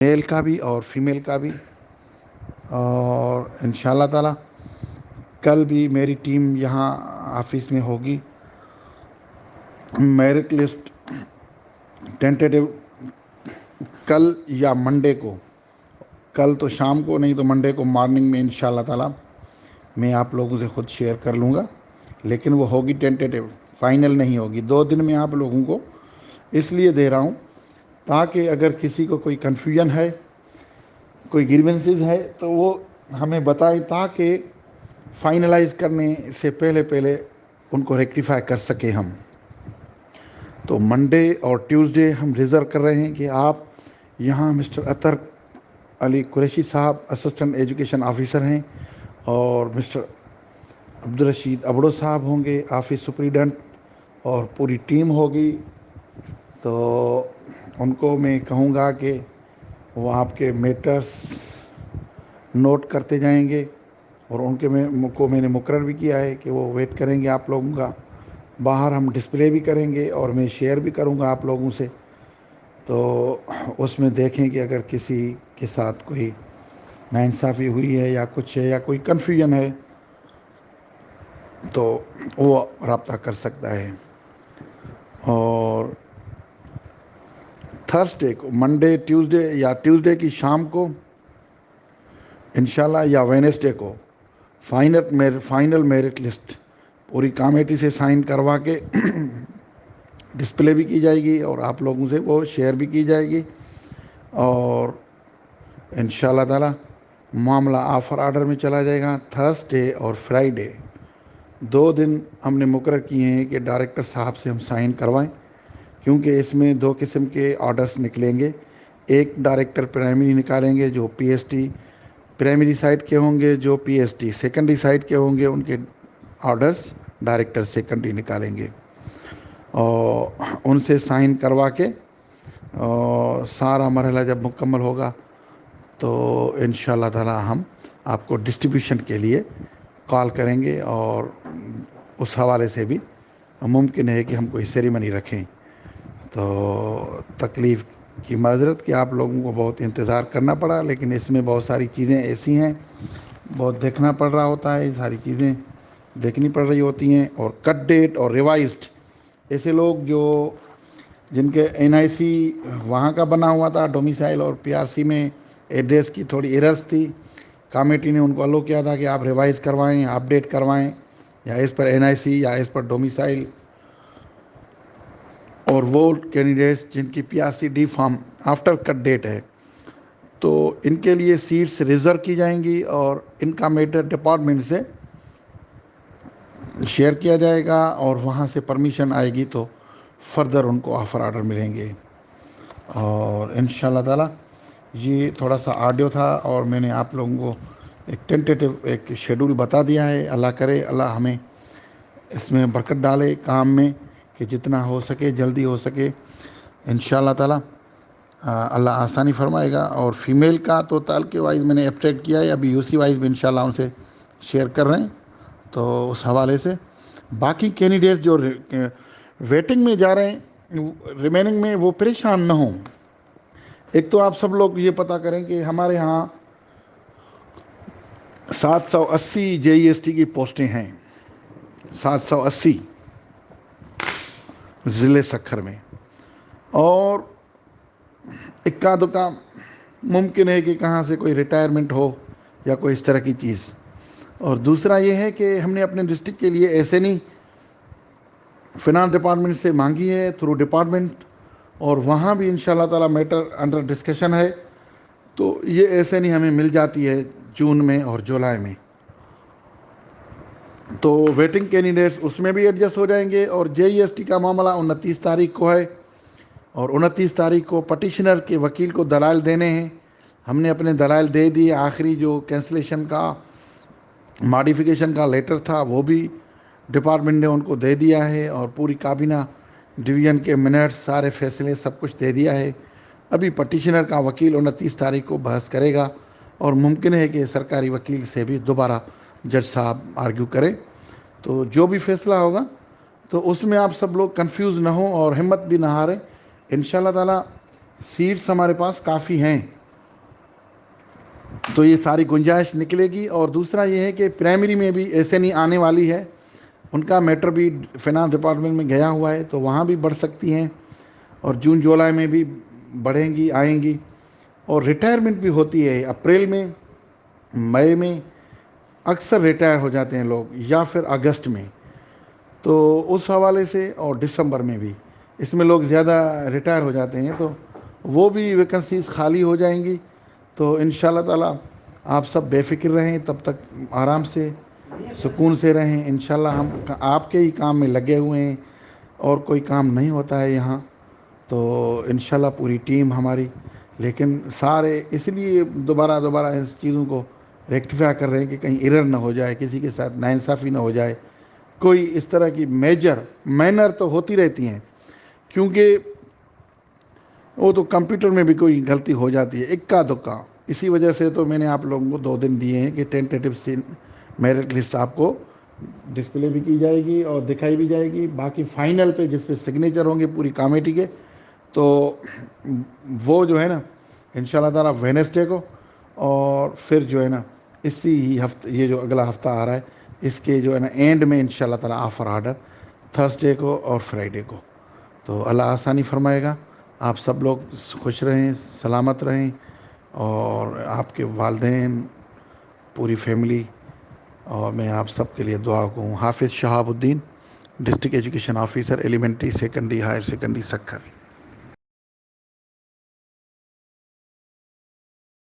میل کا بھی اور فیمیل کا بھی. اور انشاءاللہ تعالی کل بھی میری ٹیم یہاں آفس میں ہوگی. میرٹ لسٹ ٹینٹیٹیو کل یا منڈے کو، کل تو شام کو نہیں تو منڈے کو مارننگ میں انشاءاللہ تعالی میں آپ لوگوں سے خود شیئر کر لوں گا، لیکن وہ ہوگی ٹینٹیٹیو، فائنل نہیں ہوگی. 2 دن میں آپ لوگوں کو اس لیے دے رہا ہوں تاکہ اگر کسی کو کوئی کنفیوژن ہے، کوئی گریونسز ہے تو وہ ہمیں بتائیں تاکہ فائنلائز کرنے سے پہلے ان کو ریکٹیفائی کر سکیں ہم. تو منڈے اور ٹیوزڈے ہم ریزرو کر رہے ہیں کہ آپ یہاں مسٹر اطہر علی قریشی صاحب اسسٹنٹ ایجوکیشن آفیسر ہیں، اور مسٹر عبدالرشید ابڑو صاحب ہوں گے آفس سپریڈنٹ، اور پوری ٹیم ہوگی. تو ان کو میں کہوں گا کہ وہ آپ کے میٹرز نوٹ کرتے جائیں گے، اور ان کے میں نے مقرر بھی کیا ہے کہ وہ ویٹ کریں گے آپ لوگوں کا. باہر ہم ڈسپلے بھی کریں گے اور میں شیئر بھی کروں گا آپ لوگوں سے. تو اس میں دیکھیں کہ اگر کسی کے ساتھ کوئی ناانصافی ہوئی ہے یا کچھ ہے یا کوئی کنفیوژن ہے تو وہ رابطہ کر سکتا ہے. اور تھرسڈے کو، منڈے ٹیوزڈے یا ٹیوزڈے کی شام کو انشاءاللہ یا وینسڈے کو فائنل میرٹ لسٹ پوری کمیٹی سے سائن کروا کے ڈسپلے بھی کی جائے گی اور آپ لوگوں سے وہ شیئر بھی کی جائے گی. اور انشاءاللہ تعالی معاملہ آفر آرڈر میں چلا جائے گا. تھرسڈے اور فرائیڈے 2 دن ہم نے مقرر کیے ہیں کہ ڈائریکٹر صاحب سے ہم سائن کروائیں، کیونکہ اس میں 2 قسم کے آرڈرز نکلیں گے. ایک ڈائریکٹر پرائمری نکالیں گے جو P S T primary site کے ہوں گے، جو P S T secondary site کے ہوں گے ان کے آرڈرز ڈائریکٹر سیکنڈری نکالیں گے. اور ان سے سائن کروا کے سارا مرحلہ جب مکمل ہوگا تو انشاءاللہ تعالی ہم آپ کو ڈسٹریبیوشن کے لیے کال کریں گے، اور اس حوالے سے بھی ممکن ہے کہ ہم کوئی سیریمنی رکھیں. تو تکلیف کی معذرت کہ آپ لوگوں کو بہت انتظار کرنا پڑا، لیکن اس میں بہت ساری چیزیں ایسی ہیں، بہت دیکھنا پڑ رہا ہوتا ہے، ساری چیزیں دیکھنی پڑ رہی ہوتی ہیں. اور کٹ ڈیٹ اور ریوائزڈ ایسے لوگ جن کے این آئی سی وہاں کا بنا ہوا تھا ڈومیسائل، اور پی آر سی میں ایڈریس کی تھوڑی ایررز تھی، کمیٹی نے ان کو الو کیا تھا کہ آپ ریوائز کروائیں، اپڈیٹ کروائیں، یا اس پر این آئی سی یا اس پر ڈومیسائل. اور وہ کینڈیڈیٹس جن کی P R C D form after cut date ہے تو ان کے لیے سیٹس ریزرو کی جائیں گی، اور ان کا میٹر ڈپارٹمنٹ سے شیئر کیا جائے گا، اور وہاں سے پرمیشن آئے گی تو فردر ان کو آفر آرڈر ملیں گے. اور انشاءاللہ تعالی یہ تھوڑا سا آڈیو تھا، اور میں نے آپ لوگوں کو ایک ٹینٹیٹیو ایک شیڈول بتا دیا ہے. اللہ کرے اللہ ہمیں اس میں برکت ڈالے کام میں، کہ جتنا ہو سکے جلدی ہو سکے انشاءاللہ تعالی اللہ آسانی فرمائے گا. اور فیمیل کا تو تعلقے وائز میں نے ایبسٹریکٹ کیا ہے، ابھی یو سی وائز بھی انشاءاللہ ان سے شیئر کر رہے ہیں. تو اس حوالے سے باقی کینڈیڈیٹس جو ویٹنگ میں جا رہے ہیں ریمیننگ میں، وہ پریشان نہ ہوں. ایک تو آپ سب لوگ یہ پتہ کریں کہ ہمارے ہاں 780 جے ای ایس ٹی کی پوسٹیں ہیں، 780 ضلع سکھر میں. اور اکا دکا ممکن ہے کہ کہاں سے کوئی ریٹائرمنٹ ہو یا کوئی اس طرح کی چیز. اور دوسرا یہ ہے کہ ہم نے اپنے ڈسٹرکٹ کے لیے ایسے نہیں فنانس ڈپارٹمنٹ سے مانگی ہے تھرو ڈپارٹمنٹ، اور وہاں بھی انشاءاللہ تعالی میٹر انڈر ڈسکشن ہے. تو یہ ایسے نہیں ہمیں مل جاتی ہے جون میں اور جولائی میں. تو ویٹنگ کینڈیڈیٹس اس میں بھی ایڈجسٹ ہو جائیں گے. اور جے ای ایس ٹی کا معاملہ 29 تاریخ کو ہے، اور 29 تاریخ کو پٹیشنر کے وکیل کو دلائل دینے ہیں. ہم نے اپنے دلائل دے دیے. آخری جو کینسلیشن کا ماڈیفیکیشن کا لیٹر تھا وہ بھی ڈپارٹمنٹ نے ان کو دے دیا ہے، اور پوری کابینہ ڈویژن کے منٹس سارے فیصلے سب کچھ دے دیا ہے. ابھی پٹیشنر کا وکیل 29 تاریخ کو بحث کرے گا، اور ممکن ہے کہ سرکاری وکیل سے بھی دوبارہ جج صاحب آرگیو کریں. تو جو بھی فیصلہ ہوگا تو اس میں آپ سب لوگ کنفیوز نہ ہوں اور ہمت بھی نہ ہاریں. انشاءاللہ تعالی سیٹس ہمارے پاس کافی ہیں، تو یہ ساری گنجائش نکلے گی. اور دوسرا یہ ہے کہ پرائمری میں بھی ایسے نہیں آنے والی ہے, ان کا میٹر بھی فنانس ڈپارٹمنٹ میں گیا ہوا ہے, تو وہاں بھی بڑھ سکتی ہیں, اور جون جولائی میں بھی بڑھیں گی, آئیں گی. اور ریٹائرمنٹ بھی ہوتی ہے اپریل میں, مئی میں اکثر ریٹائر ہو جاتے ہیں لوگ, یا پھر اگست میں. تو اس حوالے سے, اور دسمبر میں بھی, اس میں لوگ زیادہ ریٹائر ہو جاتے ہیں, تو وہ بھی ویکنسیز خالی ہو جائیں گی. تو ان شاء اللہ تعالیٰ آپ سب بے فکر رہیں, تب تک آرام سے سکون سے رہیں. انشاءاللہ ہم آپ کے ہی کام میں لگے ہوئے ہیں, اور کوئی کام نہیں ہوتا ہے یہاں. تو انشاءاللہ پوری ٹیم ہماری, لیکن سارے اس لیے دوبارہ اس چیزوں کو ریکٹیفائی کر رہے ہیں کہ کہیں ایرر نہ ہو جائے, کسی کے ساتھ ناانصافی نہ ہو جائے, کوئی اس طرح کی مینر تو ہوتی رہتی ہیں, کیونکہ وہ تو کمپیوٹر میں بھی کوئی غلطی ہو جاتی ہے اکا دکا. اسی وجہ سے تو میں نے آپ لوگوں کو 2 دن دیے ہیں کہ ٹینٹیٹو میرٹ لسٹ آپ کو ڈسپلے بھی کی جائے گی اور دکھائی بھی جائے گی. باقی فائنل پہ جس پہ سگنیچر ہوں گے پوری کمیٹی کے, تو وہ جو ہے نا ان شاء اللہ تعالیٰ وینسڈے کو, اور پھر جو ہے نا اسی ہی ہفتے, یہ جو اگلا ہفتہ آ رہا ہے اس کے جو ہے نا اینڈ میں ان شاء اللہ تعالیٰ آفر آرڈر تھرسڈے کو اور فرائیڈے کو. تو اللہ آسانی فرمائے گا. آپ سب لوگ خوش رہیں, سلامت رہیں, اور آپ کے والدین, پوری فیملی, اور میں آپ سب کے لیے دعا کروں. Hafiz Shahabuddin, district education officer, elementary secondary higher secondary Sukkur.